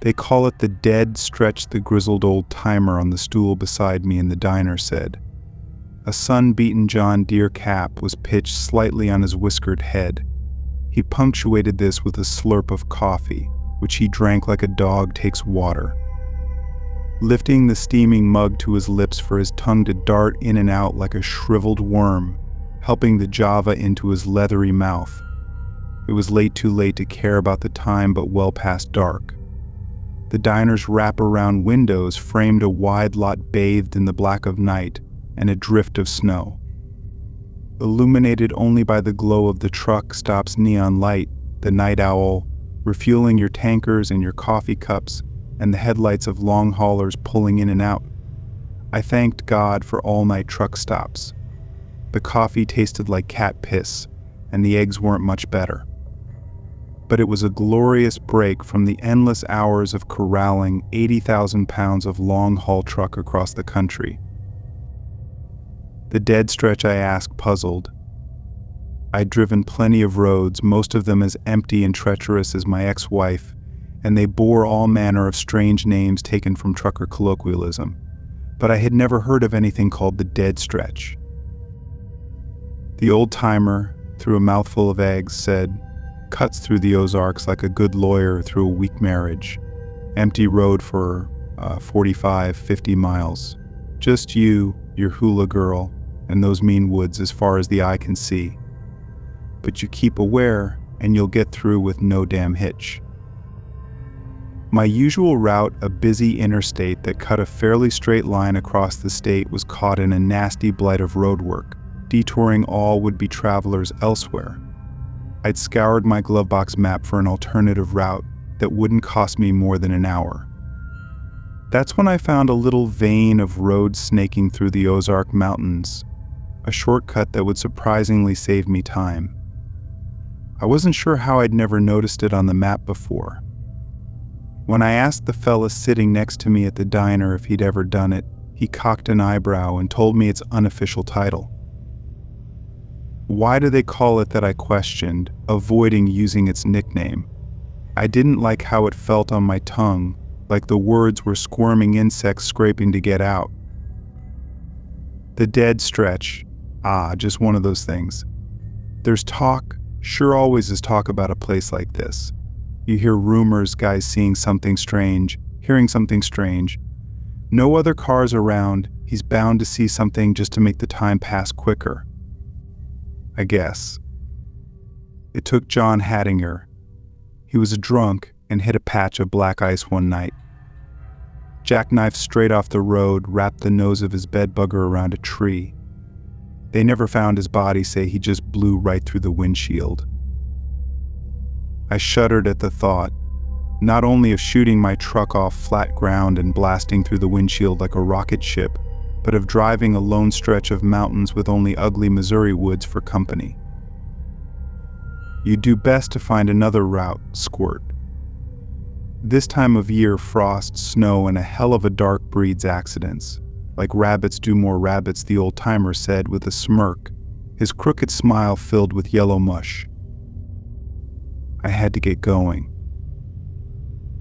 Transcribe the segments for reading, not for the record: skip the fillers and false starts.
They call it the dead stretch, the grizzled old timer on the stool beside me in the diner said. A sun-beaten John Deere cap was pitched slightly on his whiskered head. He punctuated this with a slurp of coffee, which he drank like a dog takes water. Lifting the steaming mug to his lips for his tongue to dart in and out like a shriveled worm, helping the Java into his leathery mouth. It was too late to care about the time, but well past dark. The diner's wrap-around windows framed a wide lot bathed in the black of night and a drift of snow. Illuminated only by the glow of the truck stop's neon light, the night owl, refueling your tankers and your coffee cups, and the headlights of long haulers pulling in and out. I thanked God for all-night truck stops. The coffee tasted like cat piss, and the eggs weren't much better. But it was a glorious break from the endless hours of corralling 80,000 pounds of long-haul truck across the country. The dead stretch, I asked, puzzled. I'd driven plenty of roads, most of them as empty and treacherous as my ex-wife, and they bore all manner of strange names taken from trucker colloquialism, but I had never heard of anything called the dead stretch. The old-timer, through a mouthful of eggs, said, "Cuts through the Ozarks like a good lawyer through a weak marriage. Empty road for 45, 50 miles. Just you, your hula girl, and those mean woods as far as the eye can see. But you keep aware, and you'll get through with no damn hitch." My usual route, a busy interstate that cut a fairly straight line across the state, was caught in a nasty blight of roadwork, detouring all would-be travelers elsewhere. I'd scoured my glovebox map for an alternative route that wouldn't cost me more than an hour. That's when I found a little vein of road snaking through the Ozark Mountains, a shortcut that would surprisingly save me time. I wasn't sure how I'd never noticed it on the map before. When I asked the fella sitting next to me at the diner if he'd ever done it, he cocked an eyebrow and told me its unofficial title. Why do they call it that, I questioned, avoiding using its nickname. I didn't like how it felt on my tongue, like the words were squirming insects scraping to get out. The dead stretch. Just one of those things. There's talk, sure always is talk about a place like this. You hear rumors, guys seeing something strange, hearing something strange. No other cars around, he's bound to see something just to make the time pass quicker. I guess. It took John Hattinger. He was a drunk and hit a patch of black ice one night. Jackknifed straight off the road, wrapped the nose of his bedbugger around a tree. They never found his body, say he just blew right through the windshield. I shuddered at the thought, not only of shooting my truck off flat ground and blasting through the windshield like a rocket ship, but of driving a lone stretch of mountains with only ugly Missouri woods for company. You'd do best to find another route, squirt. This time of year, frost, snow, and a hell of a dark breeds accidents. Like rabbits do more rabbits, the old-timer said with a smirk, his crooked smile filled with yellow mush. I had to get going.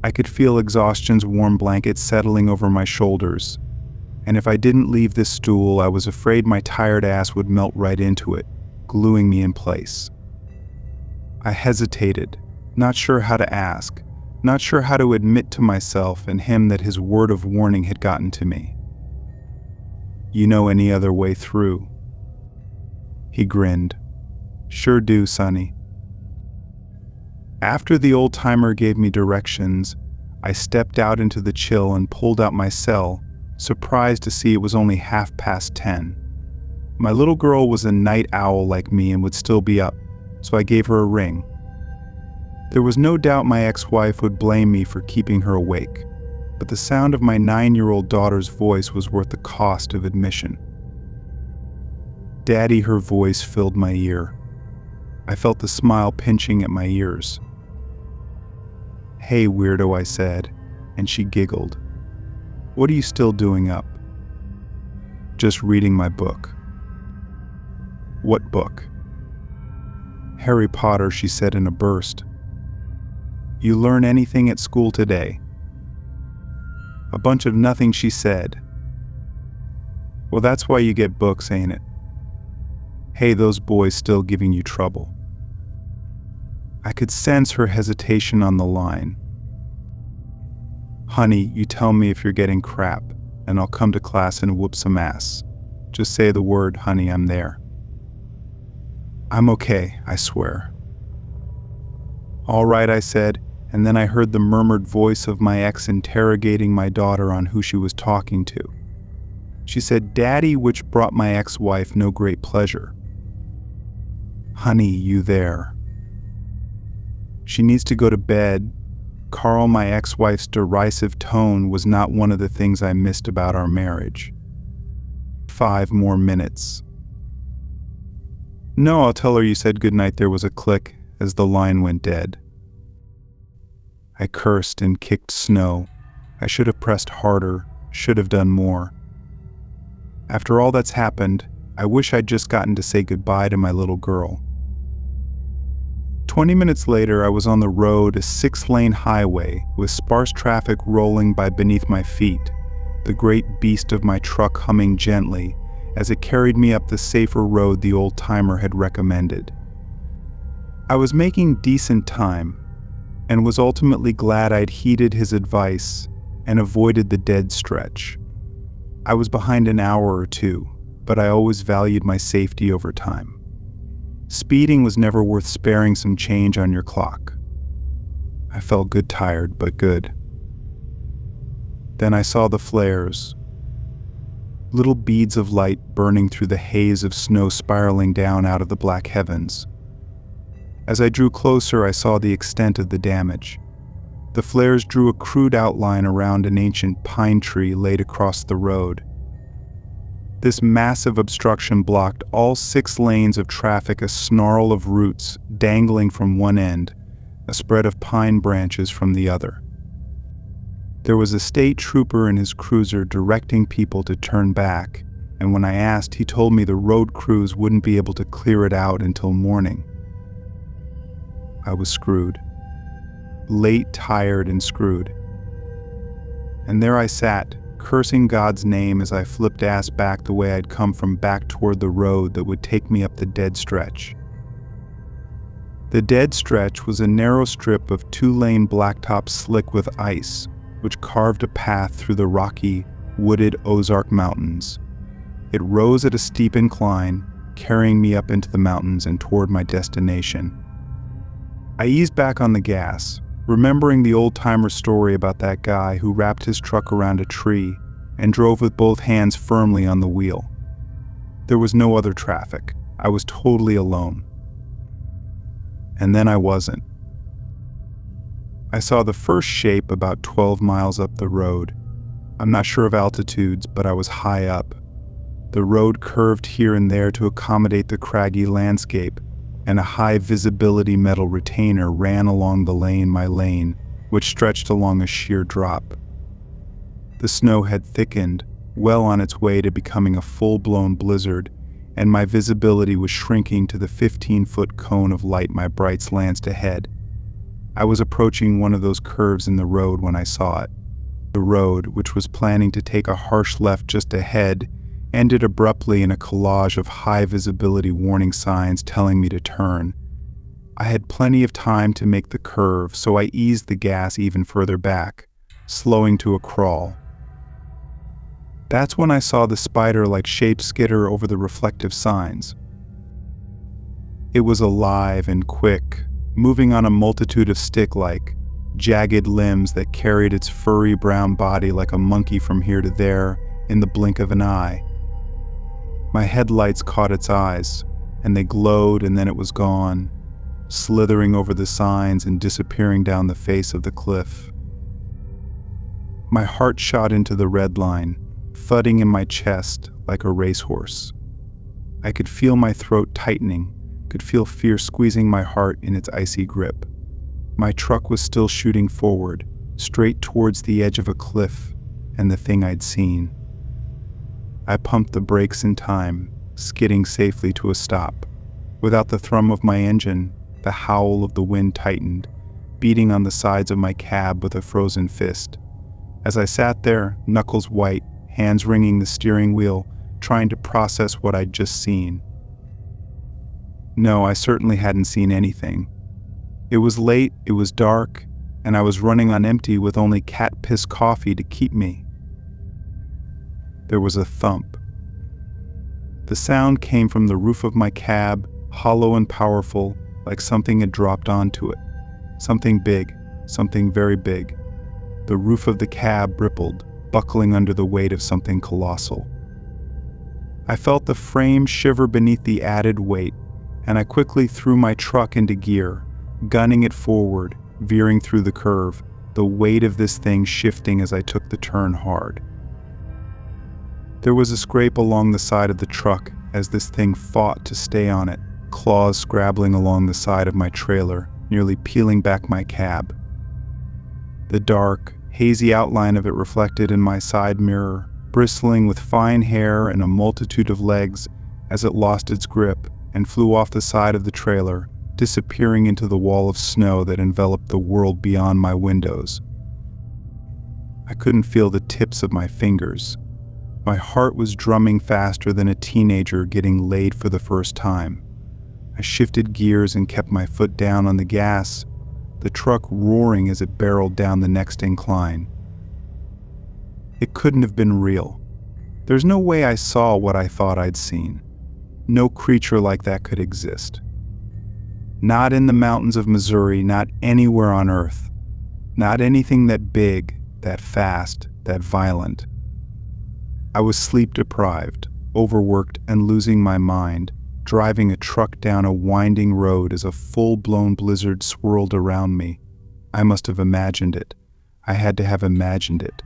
I could feel exhaustion's warm blanket settling over my shoulders, and if I didn't leave this stool, I was afraid my tired ass would melt right into it, gluing me in place. I hesitated, not sure how to ask, not sure how to admit to myself and him that his word of warning had gotten to me. "You know any other way through?" He grinned. "Sure do, Sonny." After the old-timer gave me directions, I stepped out into the chill and pulled out my cell, surprised to see it was only 10:30. My little girl was a night owl like me and would still be up, so I gave her a ring. There was no doubt my ex-wife would blame me for keeping her awake, but the sound of my 9-year-old daughter's voice was worth the cost of admission. "Daddy," her voice filled my ear. I felt the smile pinching at my ears. "Hey, weirdo," I said, and she giggled. "What are you still doing up?" "Just reading my book." "What book?" "Harry Potter," she said in a burst. "You learn anything at school today?" A bunch of nothing, she said. Well, that's why you get books, ain't it? Hey, those boys still giving you trouble. I could sense her hesitation on the line. Honey, you tell me if you're getting crap, and I'll come to class and whoop some ass. Just say the word, honey, I'm there. I'm okay, I swear. All right, I said, and then I heard the murmured voice of my ex interrogating my daughter on who she was talking to. She said, Daddy, which brought my ex-wife no great pleasure. Honey, you there? She needs to go to bed. Carl, my ex-wife's derisive tone was not one of the things I missed about our marriage. 5 more minutes. No, I'll tell her you said goodnight. There was a click as the line went dead. I cursed and kicked snow. I should have pressed harder, should have done more. After all that's happened, I wish I'd just gotten to say goodbye to my little girl. 20 minutes later, I was on the road, a 6-lane highway, with sparse traffic rolling by beneath my feet, the great beast of my truck humming gently as it carried me up the safer road the old-timer had recommended. I was making decent time, and was ultimately glad I'd heeded his advice and avoided the dead stretch. I was behind an hour or two, but I always valued my safety over time. Speeding was never worth sparing some change on your clock. I felt good tired, but good. Then I saw the flares. Little beads of light burning through the haze of snow spiraling down out of the black heavens. As I drew closer, I saw the extent of the damage. The flares drew a crude outline around an ancient pine tree laid across the road. This massive obstruction blocked all 6 lanes of traffic, a snarl of roots dangling from one end, a spread of pine branches from the other. There was a state trooper in his cruiser directing people to turn back, and when I asked, he told me the road crews wouldn't be able to clear it out until morning. I was screwed. Late, tired, and screwed. And there I sat, cursing God's name as I flipped ass back the way I'd come from, back toward the road that would take me up the dead stretch. The dead stretch was a narrow strip of 2-lane blacktop slick with ice, which carved a path through the rocky, wooded Ozark Mountains. It rose at a steep incline, carrying me up into the mountains and toward my destination. I eased back on the gas, remembering the old-timer story about that guy who wrapped his truck around a tree and drove with both hands firmly on the wheel. There was no other traffic. I was totally alone. And then I wasn't. I saw the first shape about 12 miles up the road. I'm not sure of altitudes, but I was high up. The road curved here and there to accommodate the craggy landscape, and a high-visibility metal retainer ran along my lane, which stretched along a sheer drop. The snow had thickened, well on its way to becoming a full-blown blizzard, and my visibility was shrinking to the 15-foot cone of light my brights lanced ahead. I was approaching one of those curves in the road when I saw it. The road, which was planning to take a harsh left just ahead, ended abruptly in a collage of high-visibility warning signs telling me to turn. I had plenty of time to make the curve, so I eased the gas even further back, slowing to a crawl. That's when I saw the spider-like shape skitter over the reflective signs. It was alive and quick, moving on a multitude of stick-like, jagged limbs that carried its furry brown body like a monkey from here to there in the blink of an eye. My headlights caught its eyes, and they glowed, and then it was gone, slithering over the signs and disappearing down the face of the cliff. My heart shot into the red line, thudding in my chest like a racehorse. I could feel my throat tightening, could feel fear squeezing my heart in its icy grip. My truck was still shooting forward, straight towards the edge of a cliff and the thing I'd seen. I pumped the brakes in time, skidding safely to a stop. Without the thrum of my engine, the howl of the wind tightened, beating on the sides of my cab with a frozen fist. As I sat there, knuckles white, hands wringing the steering wheel, trying to process what I'd just seen. No, I certainly hadn't seen anything. It was late, it was dark, and I was running on empty with only cat piss coffee to keep me. There was a thump. The sound came from the roof of my cab, hollow and powerful, like something had dropped onto it. Something big, something very big. The roof of the cab rippled, buckling under the weight of something colossal. I felt the frame shiver beneath the added weight, and I quickly threw my truck into gear, gunning it forward, veering through the curve, the weight of this thing shifting as I took the turn hard. There was a scrape along the side of the truck as this thing fought to stay on it, claws scrabbling along the side of my trailer, nearly peeling back my cab. The dark, hazy outline of it reflected in my side mirror, bristling with fine hair and a multitude of legs as it lost its grip and flew off the side of the trailer, disappearing into the wall of snow that enveloped the world beyond my windows. I couldn't feel the tips of my fingers. My heart was drumming faster than a teenager getting laid for the first time. I shifted gears and kept my foot down on the gas, the truck roaring as it barreled down the next incline. It couldn't have been real. There's no way I saw what I thought I'd seen. No creature like that could exist. Not in the mountains of Missouri, not anywhere on Earth. Not anything that big, that fast, that violent. I was sleep-deprived, overworked, and losing my mind, driving a truck down a winding road as a full-blown blizzard swirled around me. I must have imagined it. I had to have imagined it.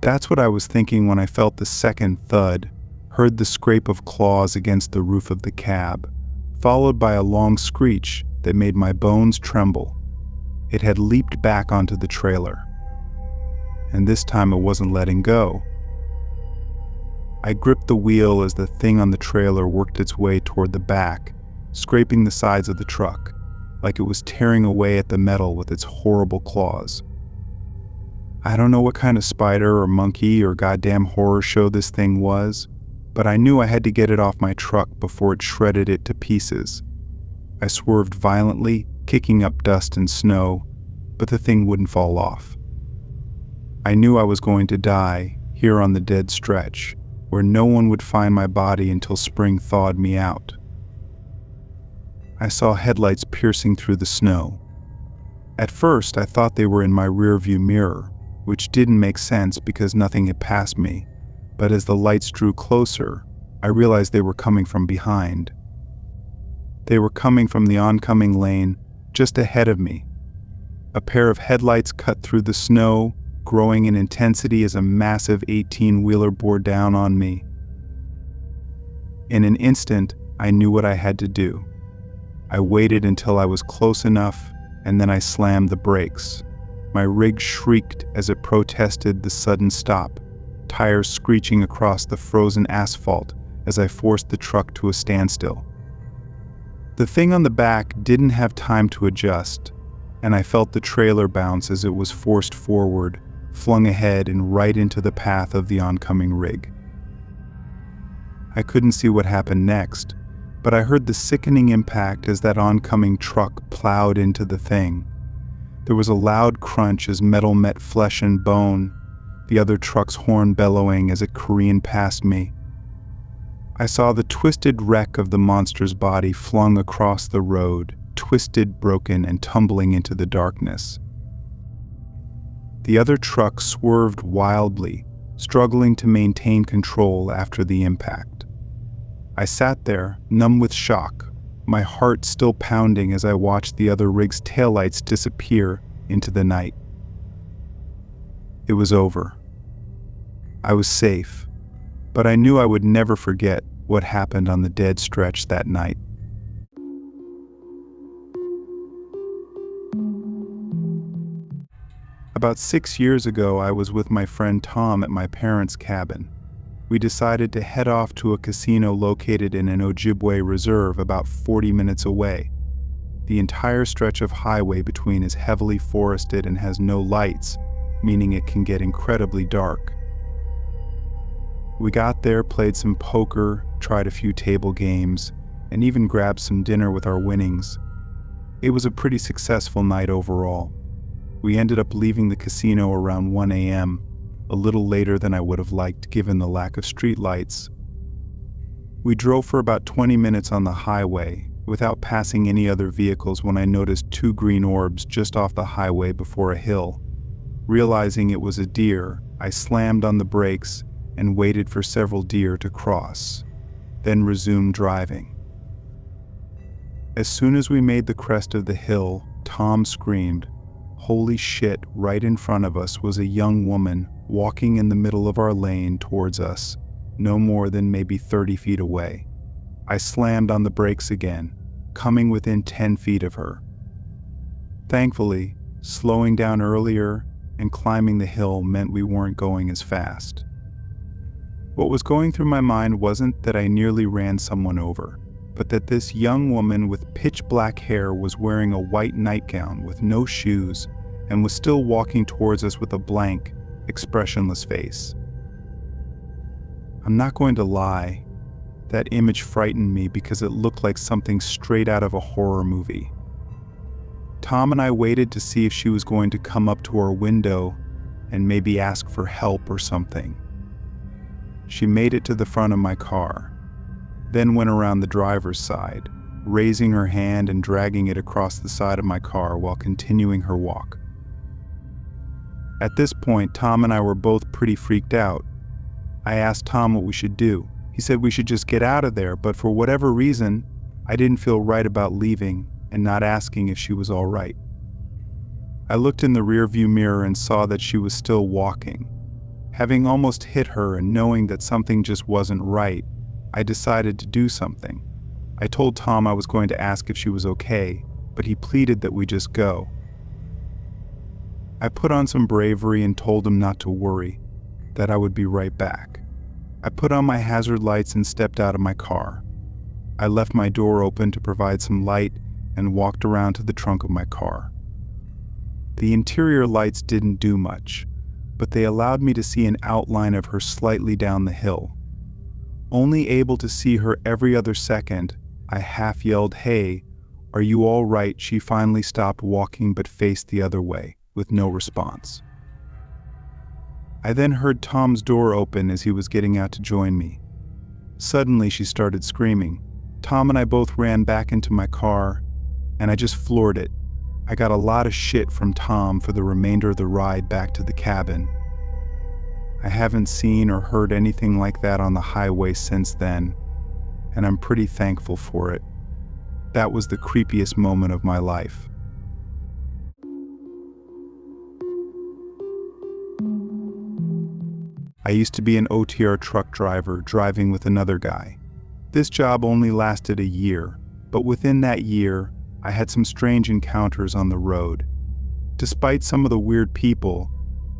That's what I was thinking when I felt the second thud, heard the scrape of claws against the roof of the cab, followed by a long screech that made my bones tremble. It had leaped back onto the trailer. And this time it wasn't letting go. I gripped the wheel as the thing on the trailer worked its way toward the back, scraping the sides of the truck, like it was tearing away at the metal with its horrible claws. I don't know what kind of spider or monkey or goddamn horror show this thing was, but I knew I had to get it off my truck before it shredded it to pieces. I swerved violently, kicking up dust and snow, but the thing wouldn't fall off. I knew I was going to die here on the dead stretch, where no one would find my body until spring thawed me out. I saw headlights piercing through the snow. At first, I thought they were in my rearview mirror, which didn't make sense because nothing had passed me, but as the lights drew closer, I realized they were coming from behind. They were coming from the oncoming lane just ahead of me. A pair of headlights cut through the snow, growing in intensity as a massive 18-wheeler bore down on me. In an instant, I knew what I had to do. I waited until I was close enough, and then I slammed the brakes. My rig shrieked as it protested the sudden stop, tires screeching across the frozen asphalt as I forced the truck to a standstill. The thing on the back didn't have time to adjust, and I felt the trailer bounce as it was forced forward, flung ahead and right into the path of the oncoming rig. I couldn't see what happened next, but I heard the sickening impact as that oncoming truck plowed into the thing. There was a loud crunch as metal met flesh and bone, the other truck's horn bellowing as it careened past me. I saw the twisted wreck of the monster's body flung across the road, twisted, broken, and tumbling into the darkness. The other truck swerved wildly, struggling to maintain control after the impact. I sat there, numb with shock, my heart still pounding as I watched the other rig's taillights disappear into the night. It was over. I was safe, but I knew I would never forget what happened on the dead stretch that night. About 6 years ago, I was with my friend Tom at my parents' cabin. We decided to head off to a casino located in an Ojibwe reserve about 40 minutes away. The entire stretch of highway between is heavily forested and has no lights, meaning it can get incredibly dark. We got there, played some poker, tried a few table games, and even grabbed some dinner with our winnings. It was a pretty successful night overall. We ended up leaving the casino around 1 a.m., a little later than I would have liked given the lack of streetlights. We drove for about 20 minutes on the highway without passing any other vehicles when I noticed two green orbs just off the highway before a hill. Realizing it was a deer, I slammed on the brakes and waited for several deer to cross, then resumed driving. As soon as we made the crest of the hill, Tom screamed, "Holy shit!" Right in front of us was a young woman walking in the middle of our lane towards us, no more than maybe 30 feet away. I slammed on the brakes again, coming within 10 feet of her. Thankfully, slowing down earlier and climbing the hill meant we weren't going as fast. What was going through my mind wasn't that I nearly ran someone over, but that this young woman with pitch black hair was wearing a white nightgown with no shoes and was still walking towards us with a blank, expressionless face. I'm not going to lie, that image frightened me because it looked like something straight out of a horror movie. Tom and I waited to see if she was going to come up to our window and maybe ask for help or something. She made it to the front of my car, then went around the driver's side, raising her hand and dragging it across the side of my car while continuing her walk. At this point, Tom and I were both pretty freaked out. I asked Tom what we should do. He said we should just get out of there, but for whatever reason, I didn't feel right about leaving and not asking if she was all right. I looked in the rearview mirror and saw that she was still walking. Having almost hit her and knowing that something just wasn't right, I decided to do something. I told Tom I was going to ask if she was okay, but he pleaded that we just go. I put on some bravery and told him not to worry, that I would be right back. I put on my hazard lights and stepped out of my car. I left my door open to provide some light and walked around to the trunk of my car. The interior lights didn't do much, but they allowed me to see an outline of her slightly down the hill. Only able to see her every other second, I half yelled, "Hey, are you all right?" She finally stopped walking but faced the other way, with no response. I then heard Tom's door open as he was getting out to join me. Suddenly she started screaming. Tom and I both ran back into my car, and I just floored it. I got a lot of shit from Tom for the remainder of the ride back to the cabin. I haven't seen or heard anything like that on the highway since then, and I'm pretty thankful for it. That was the creepiest moment of my life. I used to be an OTR truck driver driving with another guy. This job only lasted a year, but within that year, I had some strange encounters on the road. Despite some of the weird people,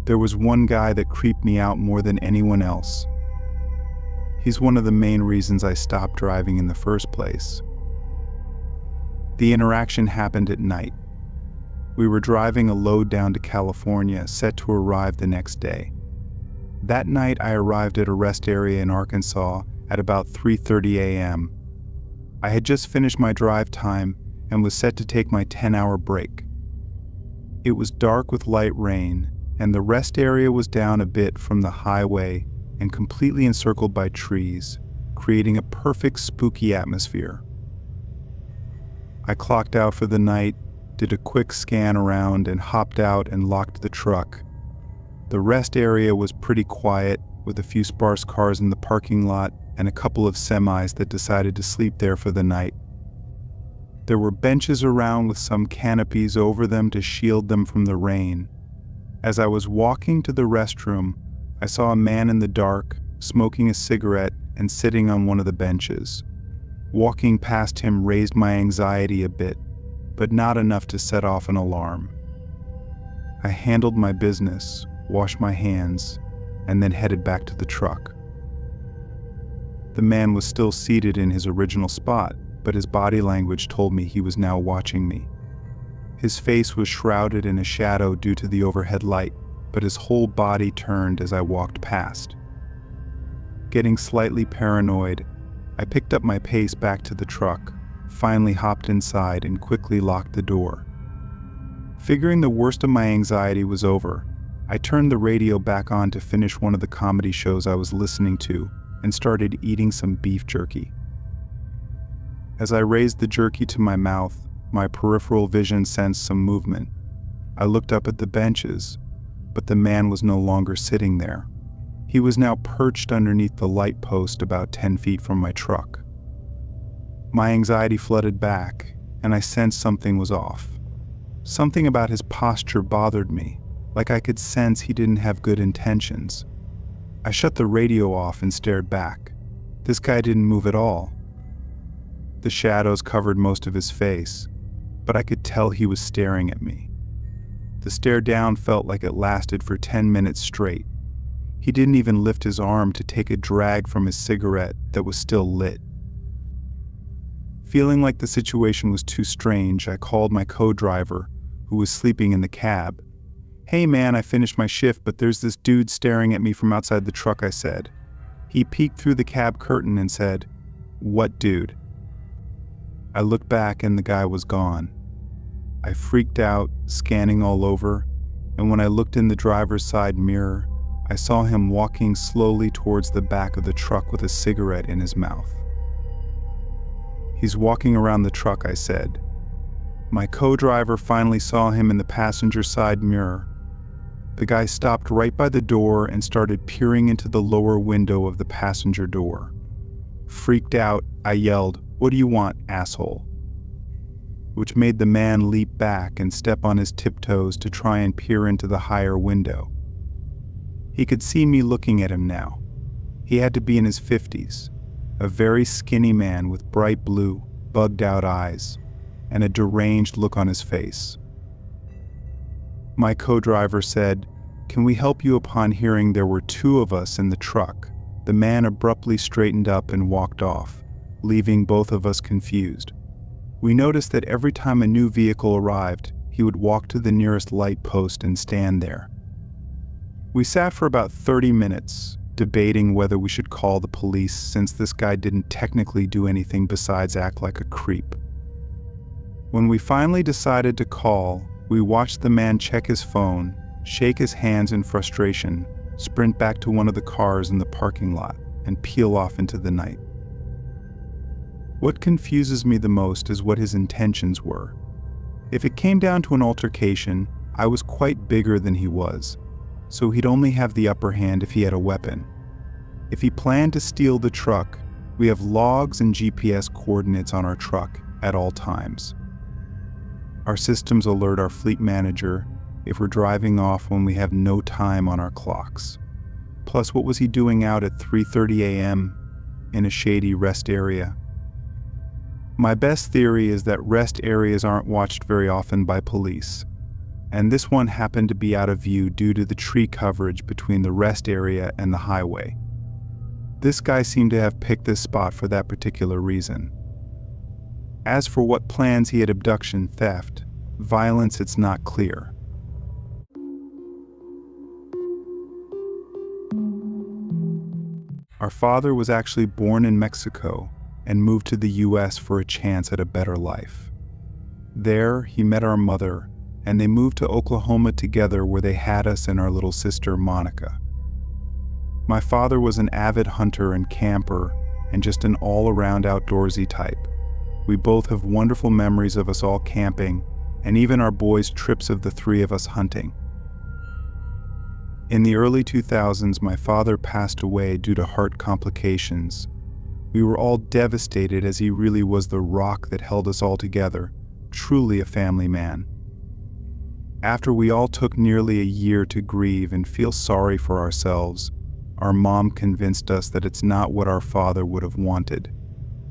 there was one guy that creeped me out more than anyone else. He's one of the main reasons I stopped driving in the first place. The interaction happened at night. We were driving a load down to California, set to arrive the next day. That night I arrived at a rest area in Arkansas at about 3:30 a.m. I had just finished my drive time and was set to take my 10-hour break. It was dark with light rain, and the rest area was down a bit from the highway and completely encircled by trees, creating a perfect spooky atmosphere. I clocked out for the night, did a quick scan around, and hopped out and locked the truck. The rest area was pretty quiet, with a few sparse cars in the parking lot and a couple of semis that decided to sleep there for the night. There were benches around with some canopies over them to shield them from the rain. As I was walking to the restroom, I saw a man in the dark, smoking a cigarette and sitting on one of the benches. Walking past him raised my anxiety a bit, but not enough to set off an alarm. I handled my business, washed my hands, and then headed back to the truck. The man was still seated in his original spot, but his body language told me he was now watching me. His face was shrouded in a shadow due to the overhead light, but his whole body turned as I walked past. Getting slightly paranoid, I picked up my pace back to the truck, finally hopped inside and quickly locked the door. Figuring the worst of my anxiety was over, I turned the radio back on to finish one of the comedy shows I was listening to and started eating some beef jerky. As I raised the jerky to my mouth, my peripheral vision sensed some movement. I looked up at the benches, but the man was no longer sitting there. He was now perched underneath the light post about 10 feet from my truck. My anxiety flooded back, and I sensed something was off. Something about his posture bothered me, like I could sense he didn't have good intentions. I shut the radio off and stared back. This guy didn't move at all. The shadows covered most of his face, but I could tell he was staring at me. The stare down felt like it lasted for 10 minutes straight. He didn't even lift his arm to take a drag from his cigarette that was still lit. Feeling like the situation was too strange, I called my co-driver, who was sleeping in the cab. "Hey man, I finished my shift, but there's this dude staring at me from outside the truck," I said. He peeked through the cab curtain and said, "What dude?" I looked back and the guy was gone. I freaked out, scanning all over, and when I looked in the driver's side mirror, I saw him walking slowly towards the back of the truck with a cigarette in his mouth. "He's walking around the truck," I said. My co-driver finally saw him in the passenger side mirror. The guy stopped right by the door and started peering into the lower window of the passenger door. Freaked out, I yelled, "What do you want, asshole?" Which made the man leap back and step on his tiptoes to try and peer into the higher window. He could see me looking at him now. He had to be in his 50s, a very skinny man with bright blue, bugged-out eyes, and a deranged look on his face. My co-driver said, "Can we help you?" Upon hearing there were two of us in the truck, the man abruptly straightened up and walked off, leaving both of us confused. We noticed that every time a new vehicle arrived, he would walk to the nearest light post and stand there. We sat for about 30 minutes, debating whether we should call the police since this guy didn't technically do anything besides act like a creep. When we finally decided to call, we watched the man check his phone, shake his hands in frustration, sprint back to one of the cars in the parking lot, and peel off into the night. What confuses me the most is what his intentions were. If it came down to an altercation, I was quite bigger than he was, so he'd only have the upper hand if he had a weapon. If he planned to steal the truck, we have logs and GPS coordinates on our truck at all times. Our systems alert our fleet manager if we're driving off when we have no time on our clocks. Plus, what was he doing out at 3:30 a.m. in a shady rest area? My best theory is that rest areas aren't watched very often by police, and this one happened to be out of view due to the tree coverage between the rest area and the highway. This guy seemed to have picked this spot for that particular reason. As for what plans he had: abduction, theft, violence, it's not clear. Our father was actually born in Mexico and moved to the US for a chance at a better life. There, he met our mother, and they moved to Oklahoma together, where they had us and our little sister, Monica. My father was an avid hunter and camper, and just an all-around outdoorsy type. We both have wonderful memories of us all camping, and even our boys' trips of the three of us hunting. In the early 2000s, my father passed away due to heart complications. We were all devastated, as he really was the rock that held us all together, truly a family man. After we all took nearly a year to grieve and feel sorry for ourselves, our mom convinced us that it's not what our father would have wanted.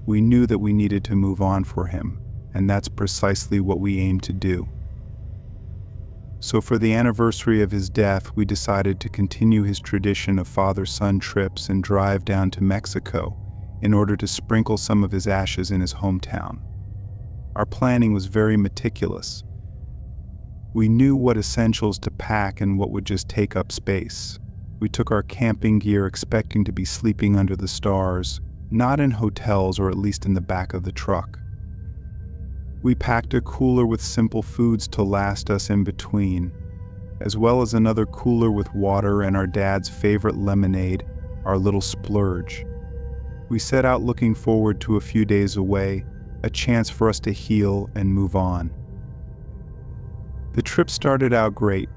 We knew that we needed to move on for him, and that's precisely what we aimed to do. So for the anniversary of his death, we decided to continue his tradition of father-son trips and drive down to Mexico in order to sprinkle some of his ashes in his hometown. Our planning was very meticulous. We knew what essentials to pack and what would just take up space. We took our camping gear expecting to be sleeping under the stars, not in hotels or at least in the back of the truck. We packed a cooler with simple foods to last us in between, as well as another cooler with water and our dad's favorite lemonade, our little splurge. We set out looking forward to a few days away, a chance for us to heal and move on. The trip started out great.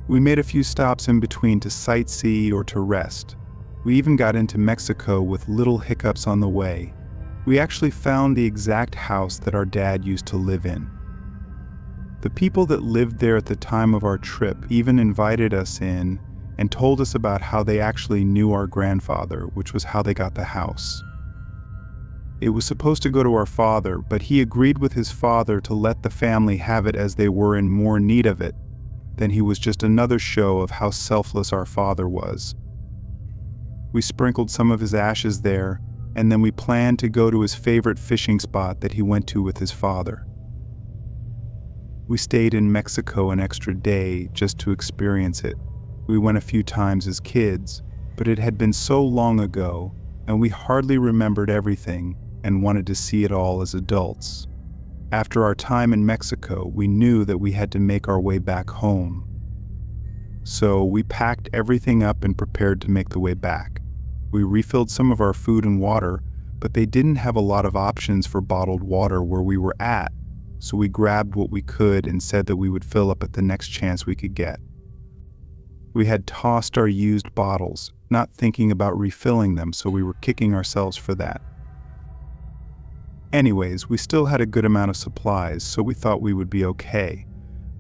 We made a few stops in between to sightsee or to rest. We even got into Mexico with little hiccups on the way. We actually found the exact house that our dad used to live in. The people that lived there at the time of our trip even invited us in and told us about how they actually knew our grandfather, which was how they got the house. It was supposed to go to our father, but he agreed with his father to let the family have it as they were in more need of it. Then he was just another show of how selfless our father was. We sprinkled some of his ashes there, and then we planned to go to his favorite fishing spot that he went to with his father. We stayed in Mexico an extra day just to experience it. We went a few times as kids, but it had been so long ago, and we hardly remembered everything and wanted to see it all as adults. After our time in Mexico, we knew that we had to make our way back home. So we packed everything up and prepared to make the way back. We refilled some of our food and water, but they didn't have a lot of options for bottled water where we were at, so we grabbed what we could and said that we would fill up at the next chance we could get. We had tossed our used bottles, not thinking about refilling them, so we were kicking ourselves for that. Anyways, we still had a good amount of supplies, so we thought we would be okay.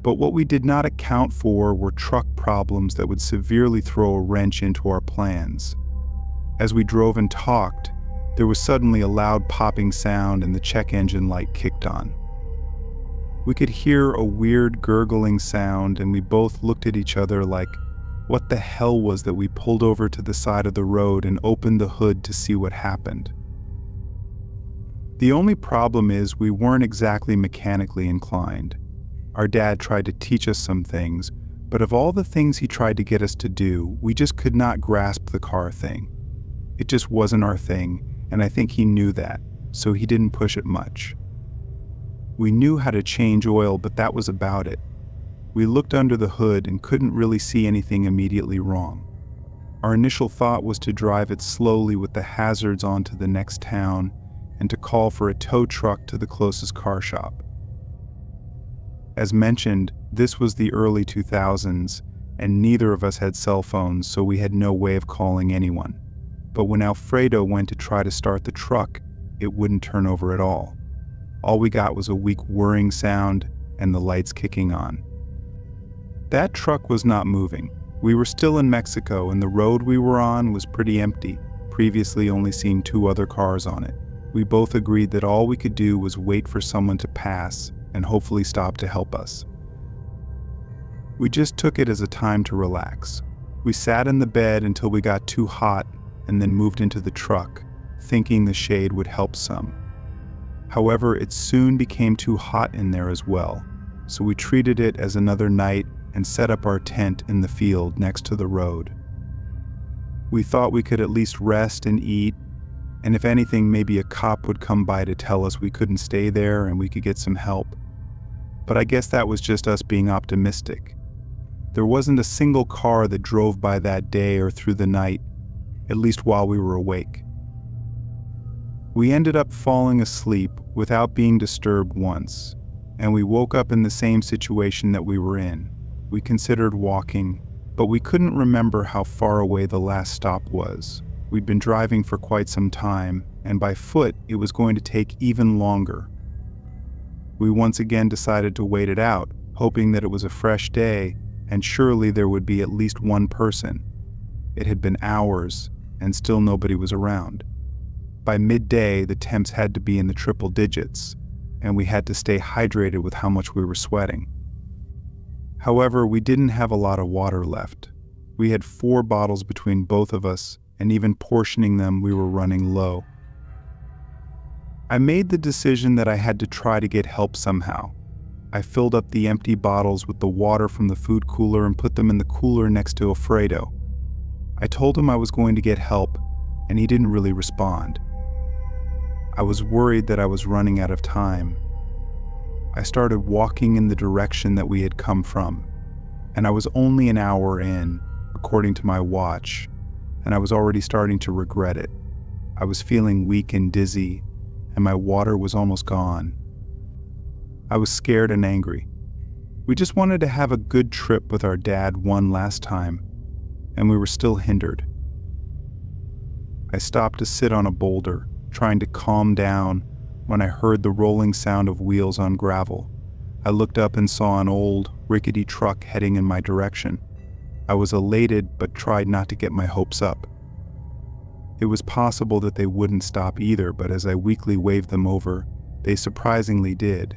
But what we did not account for were truck problems that would severely throw a wrench into our plans. As we drove and talked, there was suddenly a loud popping sound and the check engine light kicked on. We could hear a weird gurgling sound and we both looked at each other like, what the hell was that? We pulled over to the side of the road and opened the hood to see what happened. The only problem is we weren't exactly mechanically inclined. Our dad tried to teach us some things, but of all the things he tried to get us to do, we just could not grasp the car thing. It just wasn't our thing, and I think he knew that, so he didn't push it much. We knew how to change oil, but that was about it. We looked under the hood and couldn't really see anything immediately wrong. Our initial thought was to drive it slowly with the hazards on to the next town and to call for a tow truck to the closest car shop. As mentioned, this was the early 2000s, and neither of us had cell phones, so we had no way of calling anyone. But when Alfredo went to try to start the truck, it wouldn't turn over at all. All we got was a weak whirring sound and the lights kicking on. That truck was not moving. We were still in Mexico and the road we were on was pretty empty, previously only seeing 2 other cars on it. We both agreed that all we could do was wait for someone to pass and hopefully stop to help us. We just took it as a time to relax. We sat in the bed until we got too hot and then moved into the truck, thinking the shade would help some. However, it soon became too hot in there as well, so we treated it as another night and set up our tent in the field next to the road. We thought we could at least rest and eat, and if anything, maybe a cop would come by to tell us we couldn't stay there and we could get some help. But I guess that was just us being optimistic. There wasn't a single car that drove by that day or through the night, at least while we were awake. We ended up falling asleep without being disturbed once, and we woke up in the same situation that we were in. We considered walking, but we couldn't remember how far away the last stop was. We'd been driving for quite some time, and by foot it was going to take even longer. We once again decided to wait it out, hoping that it was a fresh day, and surely there would be at least one person. It had been hours, and still nobody was around. By midday, the temps had to be in the triple digits, and we had to stay hydrated with how much we were sweating. However, we didn't have a lot of water left. We had 4 bottles between both of us, and even portioning them, we were running low. I made the decision that I had to try to get help somehow. I filled up the empty bottles with the water from the food cooler and put them in the cooler next to Alfredo. I told him I was going to get help, and he didn't really respond. I was worried that I was running out of time. I started walking in the direction that we had come from, and I was only an hour in, according to my watch, and I was already starting to regret it. I was feeling weak and dizzy, and my water was almost gone. I was scared and angry. We just wanted to have a good trip with our dad one last time, and we were still hindered. I stopped to sit on a boulder, trying to calm down, when I heard the rolling sound of wheels on gravel. I looked up and saw an old, rickety truck heading in my direction. I was elated but tried not to get my hopes up. It was possible that they wouldn't stop either, but as I weakly waved them over, they surprisingly did.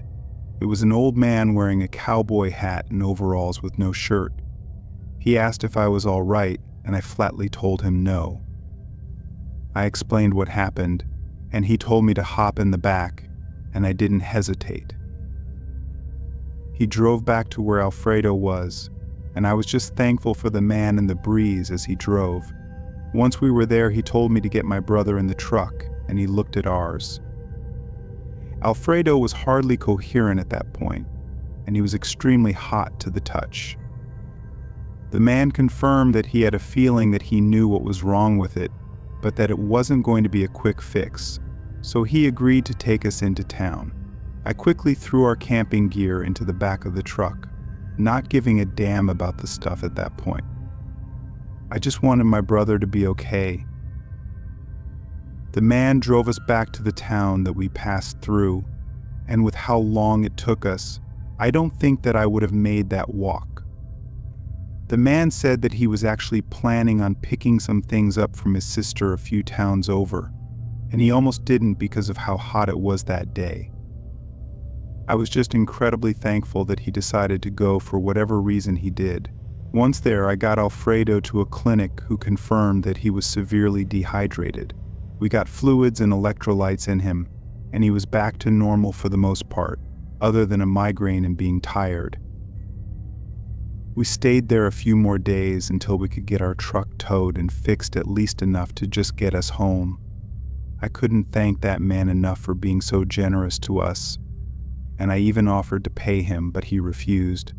It was an old man wearing a cowboy hat and overalls with no shirt. He asked if I was all right, and I flatly told him no. I explained what happened, and he told me to hop in the back, and I didn't hesitate. He drove back to where Alfredo was, and I was just thankful for the man and the breeze as he drove. Once we were there, he told me to get my brother in the truck, and he looked at ours. Alfredo was hardly coherent at that point, and he was extremely hot to the touch. The man confirmed that he had a feeling that he knew what was wrong with it, but that it wasn't going to be a quick fix, so he agreed to take us into town. I quickly threw our camping gear into the back of the truck, not giving a damn about the stuff at that point. I just wanted my brother to be okay. The man drove us back to the town that we passed through, and with how long it took us, I don't think that I would have made that walk. The man said that he was actually planning on picking some things up from his sister a few towns over, and he almost didn't because of how hot it was that day. I was just incredibly thankful that he decided to go for whatever reason he did. Once there, I got Alfredo to a clinic who confirmed that he was severely dehydrated. We got fluids and electrolytes in him, and he was back to normal for the most part, other than a migraine and being tired. We stayed there a few more days until we could get our truck towed and fixed at least enough to just get us home. I couldn't thank that man enough for being so generous to us, and I even offered to pay him, but he refused.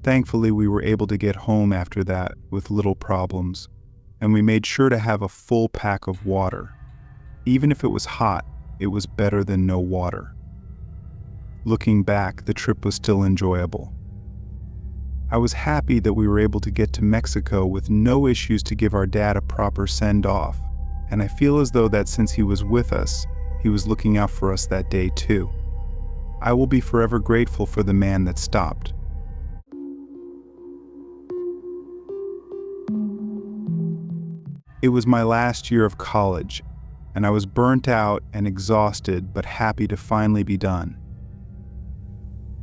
Thankfully, we were able to get home after that with little problems, and we made sure to have a full pack of water. Even if it was hot, it was better than no water. Looking back, the trip was still enjoyable. I was happy that we were able to get to Mexico with no issues to give our dad a proper send-off, and I feel as though that since he was with us, he was looking out for us that day too. I will be forever grateful for the man that stopped. It was my last year of college, and I was burnt out and exhausted but happy to finally be done.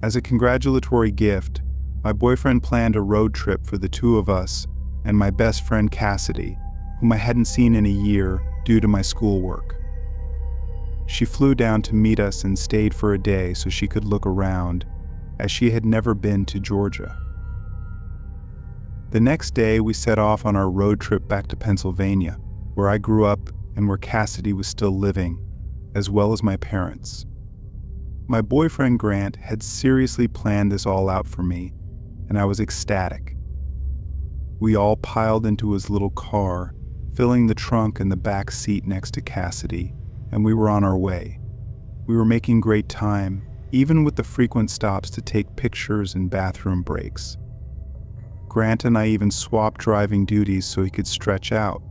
As a congratulatory gift, my boyfriend planned a road trip for the two of us and my best friend Cassidy, whom I hadn't seen in a year due to my schoolwork. She flew down to meet us and stayed for a day so she could look around, as she had never been to Georgia. The next day, we set off on our road trip back to Pennsylvania, where I grew up and where Cassidy was still living, as well as my parents. My boyfriend Grant had seriously planned this all out for me, and I was ecstatic. We all piled into his little car, filling the trunk and the back seat next to Cassidy, and we were on our way. We were making great time, even with the frequent stops to take pictures and bathroom breaks. Grant and I even swapped driving duties so he could stretch out.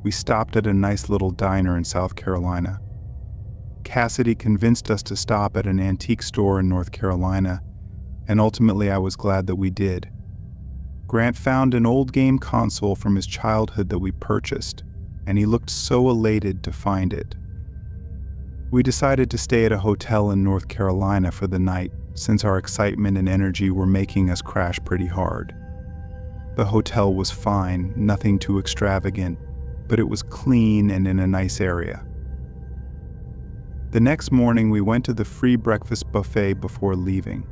We stopped at a nice little diner in South Carolina. Cassidy convinced us to stop at an antique store in North Carolina, and ultimately I was glad that we did. Grant found an old game console from his childhood that we purchased, and he looked so elated to find it. We decided to stay at a hotel in North Carolina for the night, since our excitement and energy were making us crash pretty hard. The hotel was fine, nothing too extravagant, but it was clean and in a nice area. The next morning, we went to the free breakfast buffet before leaving.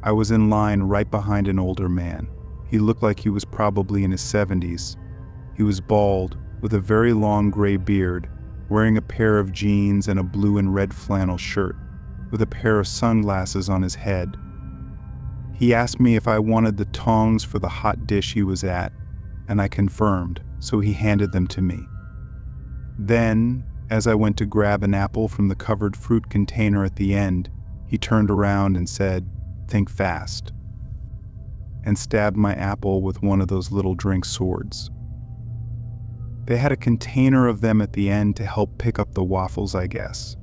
I was in line right behind an older man. He looked like he was probably in his 70s. He was bald, with a very long gray beard, wearing a pair of jeans and a blue and red flannel shirt, with a pair of sunglasses on his head. He asked me if I wanted the tongs for the hot dish he was at, and I confirmed, so he handed them to me. Then, as I went to grab an apple from the covered fruit container at the end, he turned around and said, "Think fast," and stabbed my apple with one of those little drink swords. They had a container of them at the end to help pick up the waffles, I guess.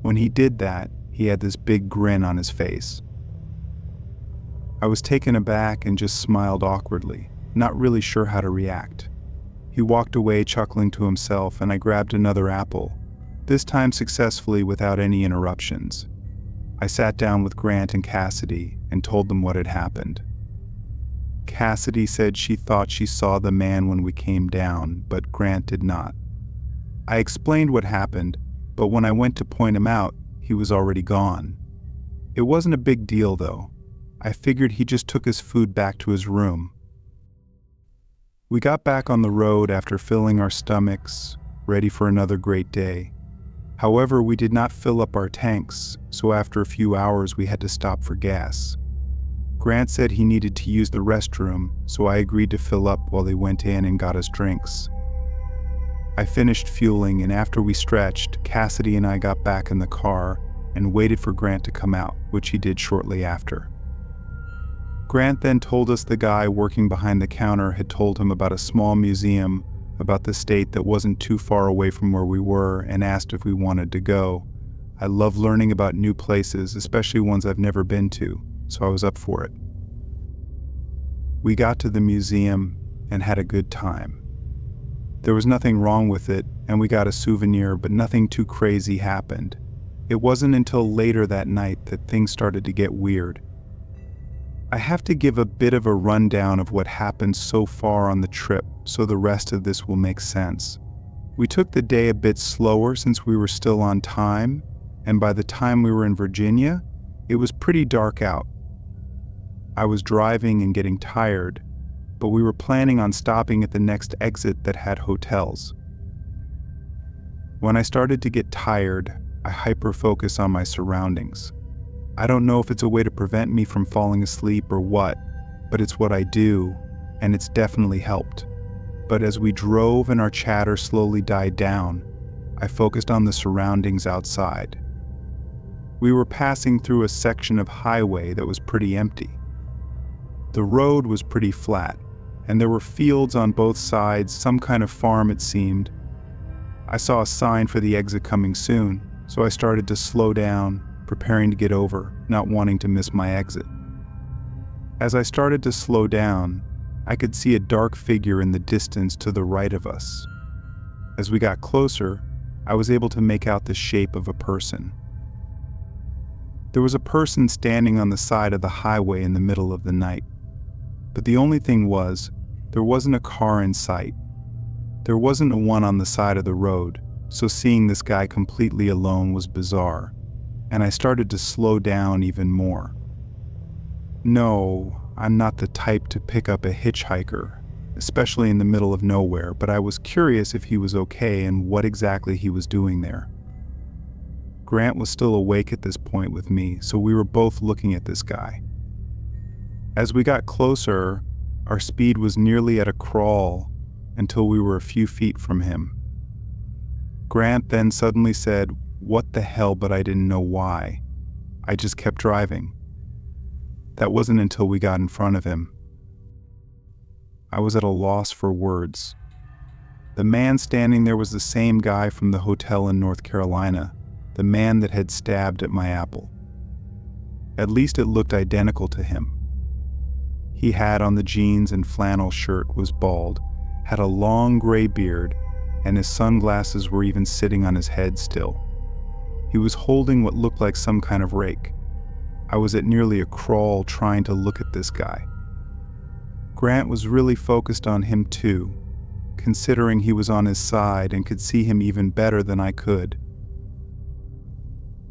When he did that, he had this big grin on his face. I was taken aback and just smiled awkwardly, not really sure how to react. He walked away chuckling to himself, and I grabbed another apple, this time successfully without any interruptions. I sat down with Grant and Cassidy and told them what had happened. Cassidy said she thought she saw the man when we came down, but Grant did not. I explained what happened, but when I went to point him out, he was already gone. It wasn't a big deal, though. I figured he just took his food back to his room. We got back on the road after filling our stomachs, ready for another great day. However, we did not fill up our tanks, so after a few hours we had to stop for gas. Grant said he needed to use the restroom, so I agreed to fill up while they went in and got us drinks. I finished fueling, and after we stretched, Cassidy and I got back in the car and waited for Grant to come out, which he did shortly after. Grant then told us the guy working behind the counter had told him about a small museum about the state that wasn't too far away from where we were, and asked if we wanted to go. I love learning about new places, especially ones I've never been to, so I was up for it. We got to the museum and had a good time. There was nothing wrong with it, and we got a souvenir, but nothing too crazy happened. It wasn't until later that night that things started to get weird. I have to give a bit of a rundown of what happened so far on the trip, so the rest of this will make sense. We took the day a bit slower since we were still on time, and by the time we were in Virginia, it was pretty dark out. I was driving and getting tired, but we were planning on stopping at the next exit that had hotels. When I started to get tired, I hyper-focus on my surroundings. I don't know if it's a way to prevent me from falling asleep or what, but it's what I do, and it's definitely helped. But as we drove and our chatter slowly died down, I focused on the surroundings outside. We were passing through a section of highway that was pretty empty. The road was pretty flat, and there were fields on both sides, some kind of farm it seemed. I saw a sign for the exit coming soon, so I started to slow down, preparing to get over, not wanting to miss my exit. As I started to slow down, I could see a dark figure in the distance to the right of us. As we got closer, I was able to make out the shape of a person. There was a person standing on the side of the highway in the middle of the night. But the only thing was, there wasn't a car in sight. There wasn't a one on the side of the road, so seeing this guy completely alone was bizarre, and I started to slow down even more. No, I'm not the type to pick up a hitchhiker, especially in the middle of nowhere, but I was curious if he was okay and what exactly he was doing there. Grant was still awake at this point with me, so we were both looking at this guy. As we got closer, our speed was nearly at a crawl until we were a few feet from him. Grant then suddenly said, "What the hell," but I didn't know why. I just kept driving. That wasn't until we got in front of him. I was at a loss for words. The man standing there was the same guy from the hotel in North Carolina, the man that had stabbed at my apple. At least it looked identical to him. He had on the jeans and flannel shirt, was bald, had a long gray beard, and his sunglasses were even sitting on his head still. He was holding what looked like some kind of rake. I was at nearly a crawl trying to look at this guy. Grant was really focused on him too, considering he was on his side and could see him even better than I could.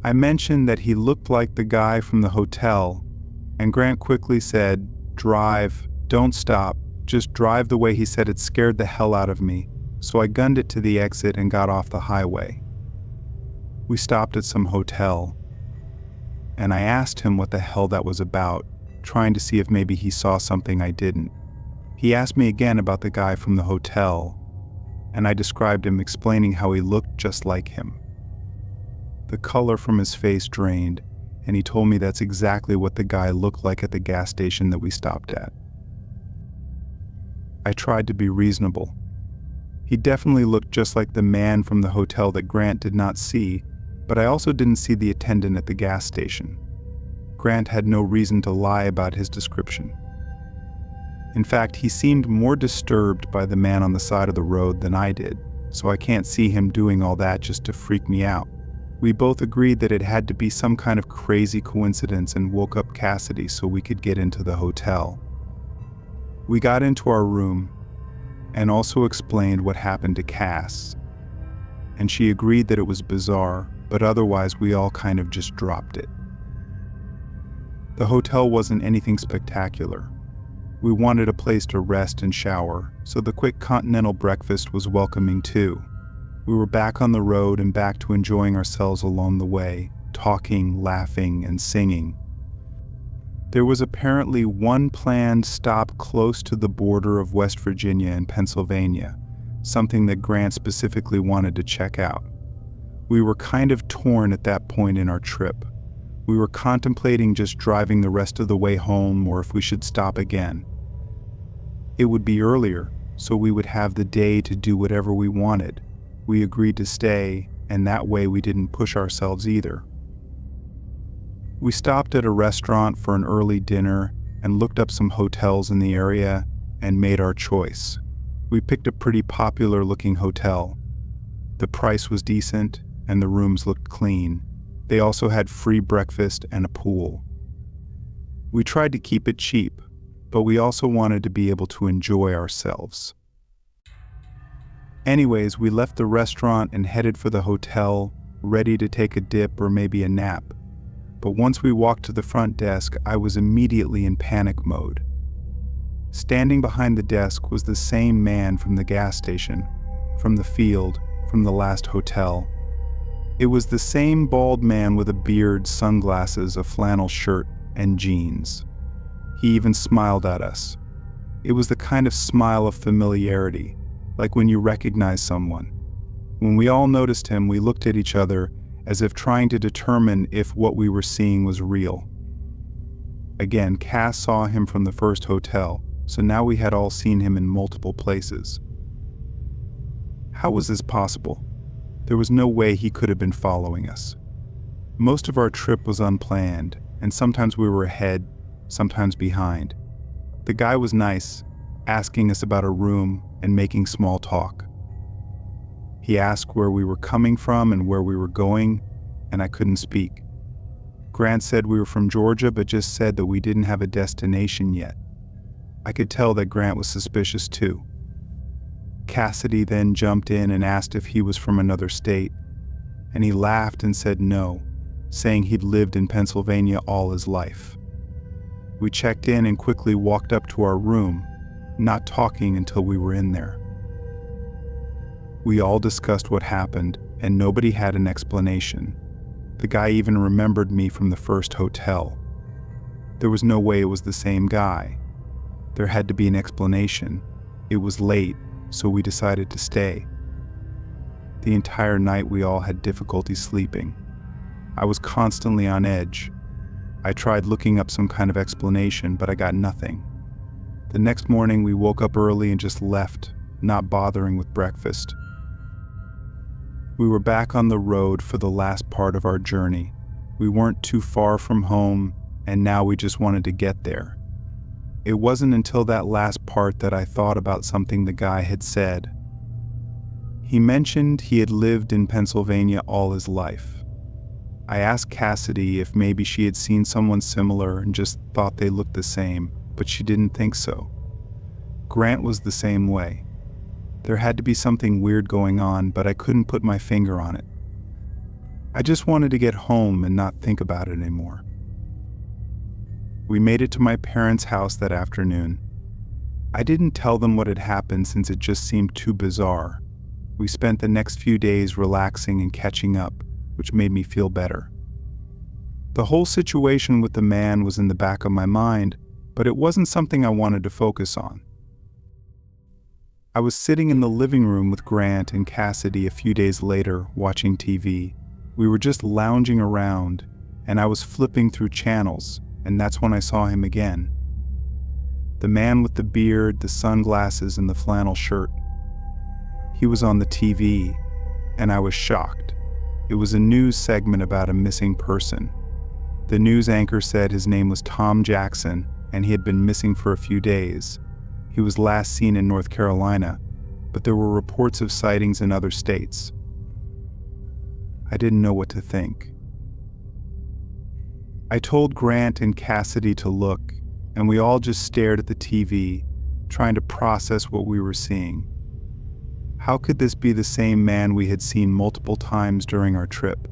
I mentioned that he looked like the guy from the hotel, and Grant quickly said, "Drive, don't stop, just drive." The way he said it scared the hell out of me, so I gunned it to the exit and got off the highway. We stopped at some hotel, and I asked him what the hell that was about, trying to see if maybe he saw something I didn't. He asked me again about the guy from the hotel, and I described him, explaining how he looked just like him. The color from his face drained, and he told me that's exactly what the guy looked like at the gas station that we stopped at. I tried to be reasonable. He definitely looked just like the man from the hotel that Grant did not see, but I also didn't see the attendant at the gas station. Grant had no reason to lie about his description. In fact, he seemed more disturbed by the man on the side of the road than I did, so I can't see him doing all that just to freak me out. We both agreed that it had to be some kind of crazy coincidence and woke up Cassidy so we could get into the hotel. We got into our room and also explained what happened to Cass, and she agreed that it was bizarre, but otherwise we all kind of just dropped it. The hotel wasn't anything spectacular. We wanted a place to rest and shower, so the quick continental breakfast was welcoming too. We were back on the road and back to enjoying ourselves along the way, talking, laughing, and singing. There was apparently one planned stop close to the border of West Virginia and Pennsylvania, something that Grant specifically wanted to check out. We were kind of torn at that point in our trip. We were contemplating just driving the rest of the way home or if we should stop again. It would be earlier, so we would have the day to do whatever we wanted. We agreed to stay, and that way we didn't push ourselves either. We stopped at a restaurant for an early dinner and looked up some hotels in the area and made our choice. We picked a pretty popular-looking hotel. The price was decent, and the rooms looked clean. They also had free breakfast and a pool. We tried to keep it cheap, but we also wanted to be able to enjoy ourselves. Anyways, we left the restaurant and headed for the hotel, ready to take a dip or maybe a nap. But once we walked to the front desk, I was immediately in panic mode. Standing behind the desk was the same man from the gas station, from the field, from the last hotel. It was the same bald man with a beard, sunglasses, a flannel shirt, and jeans. He even smiled at us. It was the kind of smile of familiarity, like when you recognize someone. When we all noticed him, we looked at each other as if trying to determine if what we were seeing was real. Again, Cass saw him from the first hotel, so now we had all seen him in multiple places. How was this possible? There was no way he could have been following us. Most of our trip was unplanned, and sometimes we were ahead, sometimes behind. The guy was nice, asking us about a room and making small talk. He asked where we were coming from and where we were going, and I couldn't speak. Grant said we were from Georgia, but just said that we didn't have a destination yet. I could tell that Grant was suspicious too. Cassidy then jumped in and asked if he was from another state, and he laughed and said no, saying he'd lived in Pennsylvania all his life. We checked in and quickly walked up to our room, not talking until we were in there. We all discussed what happened, and nobody had an explanation. The guy even remembered me from the first hotel. There was no way it was the same guy. There had to be an explanation. It was late, so we decided to stay. The entire night we all had difficulty sleeping. I was constantly on edge. I tried looking up some kind of explanation, but I got nothing. The next morning we woke up early and just left, not bothering with breakfast. We were back on the road for the last part of our journey. We weren't too far from home, and now we just wanted to get there. It wasn't until that last part that I thought about something the guy had said. He mentioned he had lived in Pennsylvania all his life. I asked Cassidy if maybe she had seen someone similar and just thought they looked the same, but she didn't think so. Grant was the same way. There had to be something weird going on, but I couldn't put my finger on it. I just wanted to get home and not think about it anymore. We made it to my parents' house that afternoon. I didn't tell them what had happened since it just seemed too bizarre. We spent the next few days relaxing and catching up, which made me feel better. The whole situation with the man was in the back of my mind, but it wasn't something I wanted to focus on. I was sitting in the living room with Grant and Cassidy a few days later, watching TV. We were just lounging around, and I was flipping through channels, and that's when I saw him again. The man with the beard, the sunglasses, and the flannel shirt. He was on the TV, and I was shocked. It was a news segment about a missing person. The news anchor said his name was Tom Jackson, and he had been missing for a few days. He was last seen in North Carolina, but there were reports of sightings in other states. I didn't know what to think. I told Grant and Cassidy to look, and we all just stared at the TV, trying to process what we were seeing. How could this be the same man we had seen multiple times during our trip?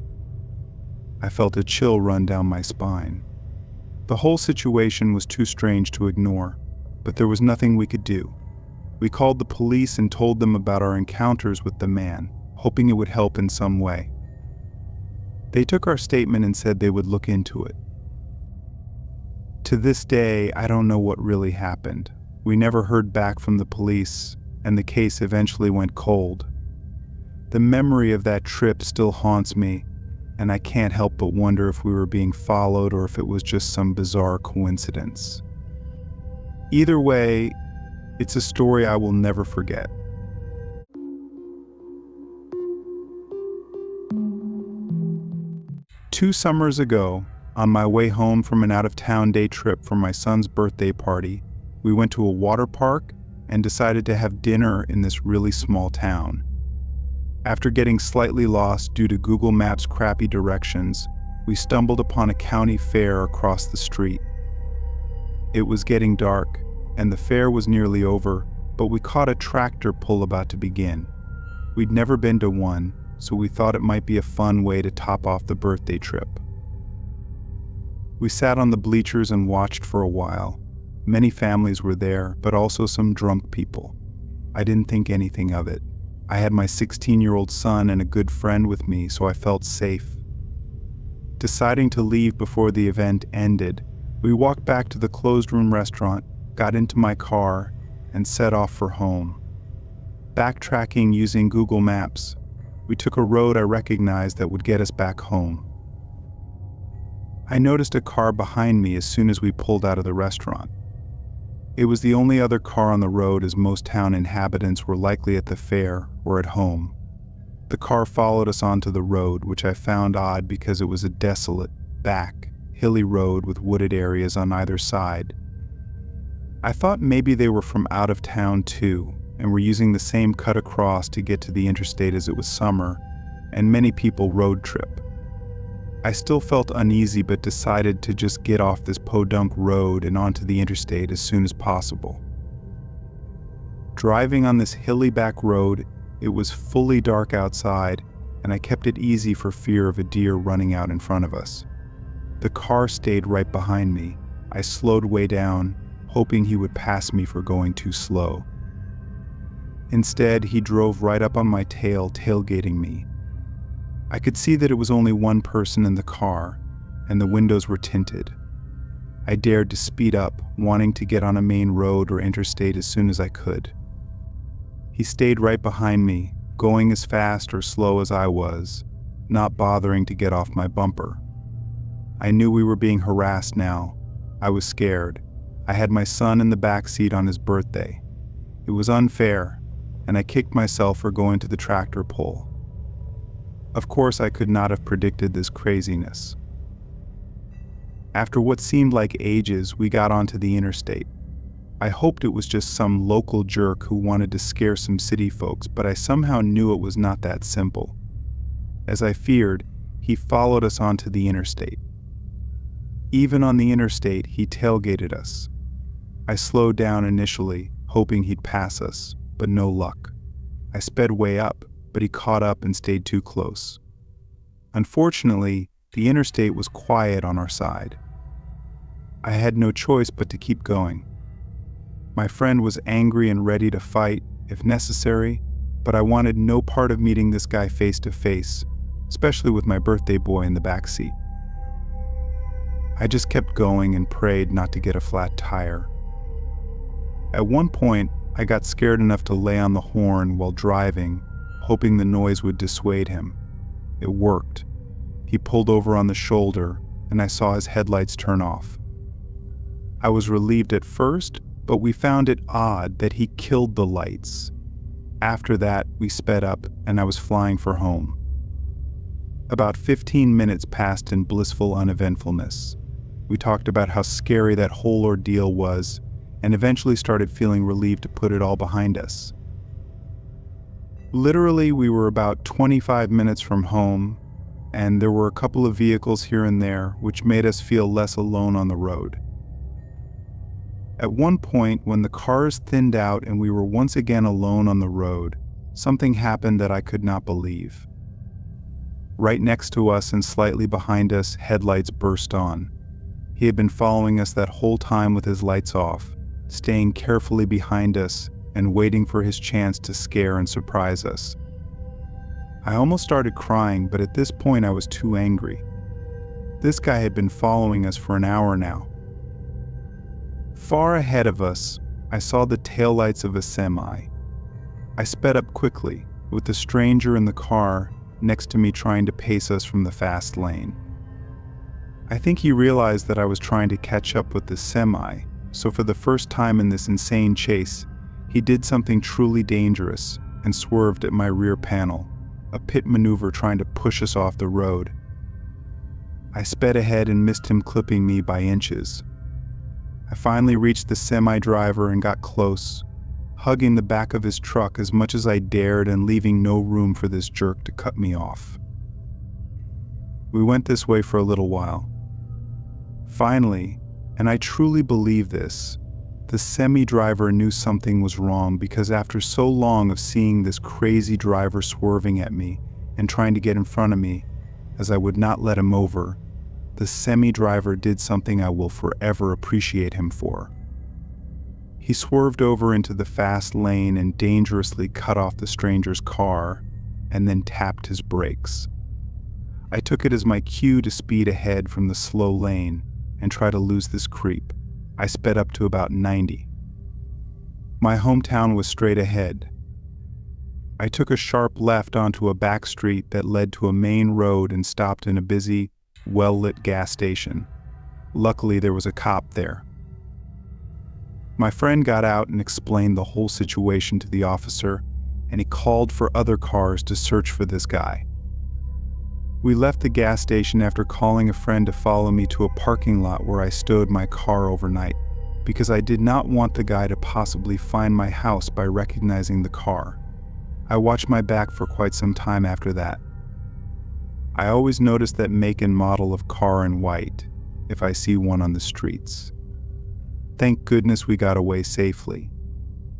I felt a chill run down my spine. The whole situation was too strange to ignore, but there was nothing we could do. We called the police and told them about our encounters with the man, hoping it would help in some way. They took our statement and said they would look into it. To this day, I don't know what really happened. We never heard back from the police, and the case eventually went cold. The memory of that trip still haunts me, and I can't help but wonder if we were being followed or if it was just some bizarre coincidence. Either way, it's a story I will never forget. Two summers ago, on my way home from an out-of-town day trip for my son's birthday party, we went to a water park and decided to have dinner in this really small town. After getting slightly lost due to Google Maps' crappy directions, we stumbled upon a county fair across the street. It was getting dark, and the fair was nearly over, but we caught a tractor pull about to begin. We'd never been to one, so we thought it might be a fun way to top off the birthday trip. We sat on the bleachers and watched for a while. Many families were there, but also some drunk people. I didn't think anything of it. I had my 16-year-old son and a good friend with me, so I felt safe. Deciding to leave before the event ended, we walked back to the closed-room restaurant, got into my car, and set off for home. Backtracking using Google Maps, we took a road I recognized that would get us back home. I noticed a car behind me as soon as we pulled out of the restaurant. It was the only other car on the road, as most town inhabitants were likely at the fair or at home. The car followed us onto the road, which I found odd because it was a desolate, back, hilly road with wooded areas on either side. I thought maybe they were from out of town too, and were using the same cut across to get to the interstate as it was summer, and many people road trip. I still felt uneasy but decided to just get off this podunk road and onto the interstate as soon as possible. Driving on this hilly back road, it was fully dark outside, and I kept it easy for fear of a deer running out in front of us. The car stayed right behind me. I slowed way down, hoping he would pass me for going too slow. Instead, he drove right up on my tail, tailgating me. I could see that it was only one person in the car, and the windows were tinted. I dared to speed up, wanting to get on a main road or interstate as soon as I could. He stayed right behind me, going as fast or slow as I was, not bothering to get off my bumper. I knew we were being harassed now. I was scared. I had my son in the back seat on his birthday. It was unfair, and I kicked myself for going to the tractor pull. Of course, I could not have predicted this craziness. After what seemed like ages, we got onto the interstate. I hoped it was just some local jerk who wanted to scare some city folks, but I somehow knew it was not that simple. As I feared, he followed us onto the interstate. Even on the interstate, he tailgated us. I slowed down initially, hoping he'd pass us, but no luck. I sped way up, but he caught up and stayed too close. Unfortunately, the interstate was quiet on our side. I had no choice but to keep going. My friend was angry and ready to fight, if necessary, but I wanted no part of meeting this guy face to face, especially with my birthday boy in the back seat. I just kept going and prayed not to get a flat tire. At one point, I got scared enough to lay on the horn while driving, hoping the noise would dissuade him. It worked. He pulled over on the shoulder, and I saw his headlights turn off. I was relieved at first, but we found it odd that he killed the lights. After that, we sped up, and I was flying for home. About 15 minutes passed in blissful uneventfulness. We talked about how scary that whole ordeal was, and eventually started feeling relieved to put it all behind us. Literally, we were about 25 minutes from home, and there were a couple of vehicles here and there, which made us feel less alone on the road. At one point, when the cars thinned out and we were once again alone on the road, something happened that I could not believe. Right next to us and slightly behind us, headlights burst on. He had been following us that whole time with his lights off, staying carefully behind us and waiting for his chance to scare and surprise us. I almost started crying, but at this point I was too angry. This guy had been following us for an hour now. Far ahead of us, I saw the taillights of a semi. I sped up quickly, with the stranger in the car next to me trying to pace us from the fast lane. I think he realized that I was trying to catch up with the semi, so for the first time in this insane chase, he did something truly dangerous and swerved at my rear panel, a pit maneuver trying to push us off the road. I sped ahead and missed him clipping me by inches. I finally reached the semi-driver and got close, hugging the back of his truck as much as I dared and leaving no room for this jerk to cut me off. We went this way for a little while. Finally, and I truly believe this, the semi-driver knew something was wrong because after so long of seeing this crazy driver swerving at me and trying to get in front of me, as I would not let him over, the semi-driver did something I will forever appreciate him for. He swerved over into the fast lane and dangerously cut off the stranger's car, and then tapped his brakes. I took it as my cue to speed ahead from the slow lane and try to lose this creep. I sped up to about 90. My hometown was straight ahead. I took a sharp left onto a back street that led to a main road and stopped in a busy, well-lit gas station. Luckily, there was a cop there. My friend got out and explained the whole situation to the officer, and he called for other cars to search for this guy. We left the gas station after calling a friend to follow me to a parking lot where I stowed my car overnight, because I did not want the guy to possibly find my house by recognizing the car. I watched my back for quite some time after that. I always notice that make and model of car in white if I see one on the streets. Thank goodness we got away safely.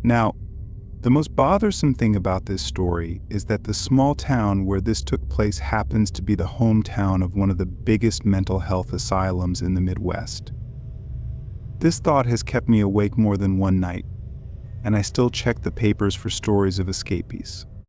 Now, the most bothersome thing about this story is that the small town where this took place happens to be the hometown of one of the biggest mental health asylums in the Midwest. This thought has kept me awake more than one night, and I still check the papers for stories of escapees.